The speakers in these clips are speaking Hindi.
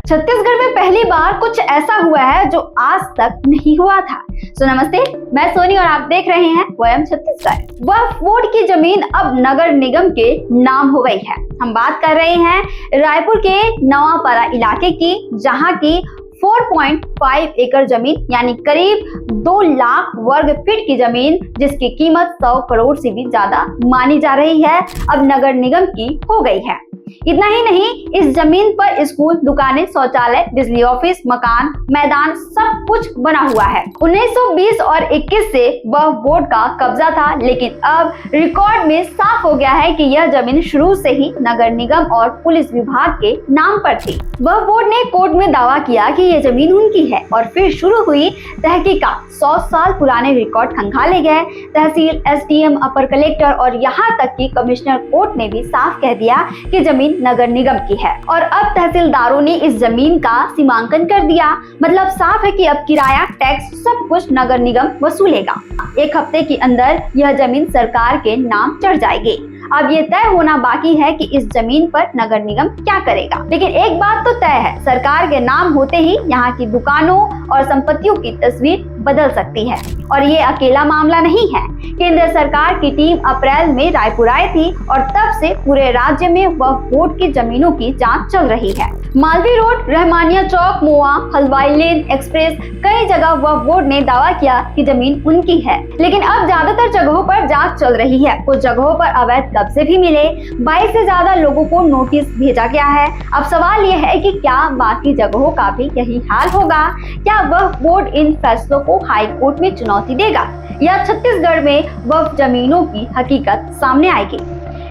छत्तीसगढ़ में पहली बार कुछ ऐसा हुआ है जो आज तक नहीं हुआ था। नमस्ते, मैं सोनी और आप देख रहे हैं वयम छत्तीसगढ़। वक्फ बोर्ड की जमीन अब नगर निगम के नाम हो गई है। हम बात कर रहे हैं रायपुर के नवापारा इलाके की, जहां की 4.5 एकड़ जमीन यानी करीब 2 लाख वर्ग फीट की जमीन, जिसकी कीमत 100 करोड़ से भी ज्यादा मानी जा रही है, अब नगर निगम की हो गई है। इतना ही नहीं, इस जमीन पर स्कूल, दुकानें, शौचालय, बिजली ऑफिस, मकान, मैदान सब कुछ बना हुआ है। 1920 और 21 से वक्फ बोर्ड का कब्जा था, लेकिन अब रिकॉर्ड में साफ हो गया है कि यह जमीन शुरू से ही नगर निगम और पुलिस विभाग के नाम पर थी। वक्फ बोर्ड ने कोर्ट में दावा किया कि यह जमीन उनकी है और फिर शुरू हुई तहकीकात। 100 साल पुराने रिकॉर्ड खंगाले गए। तहसील, एसडीएम, अपर कलेक्टर और यहाँ तक कि कमिश्नर कोर्ट ने भी साफ कह दिया कि जमीन नगर निगम की है। और अब तहसीलदारों ने इस जमीन का सीमांकन कर दिया। मतलब साफ है कि अब किराया, टैक्स सब कुछ नगर निगम वसूलेगा। 1 हफ्ते के अंदर यह जमीन सरकार के नाम चढ़ जाएगी। अब ये तय होना बाकी है कि इस जमीन पर नगर निगम क्या करेगा। लेकिन एक बात तो तय है, सरकार के नाम होते ही यहाँ की दुकानों और संपत्तियों की तस्वीर बदल सकती है। और ये अकेला मामला नहीं है। केंद्र सरकार की टीम अप्रैल में रायपुर आई थी और तब से पूरे राज्य में वक्फ बोर्ड की जमीनों की जांच चल रही है। मालवी रोड, रहमानिया चौक, मोआ, हलवाई लेन, एक्सप्रेस, कई जगह वक्फ बोर्ड ने दावा किया कि जमीन उनकी है। लेकिन अब ज्यादातर जगहों पर जांच चल रही है। कुछ जगहों पर अवैध कब्जे भी मिले। 22 से ज्यादा लोगों को नोटिस भेजा गया है। अब सवाल ये है कि क्या बाकी जगहों का भी यही हाल होगा? क्या वक्फ बोर्ड इन फैसलों को हाई कोर्ट में चुनौती देगा या छत्तीसगढ़ में वक्फ जमीनों की हकीकत सामने आएगी?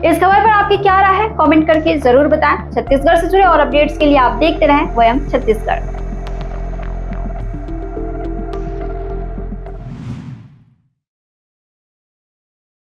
इस खबर पर आपकी क्या राय है? कमेंट करके जरूर बताएं। छत्तीसगढ़ से जुड़े और अपडेट्स के लिए आप देखते रहें वयम छत्तीसगढ़।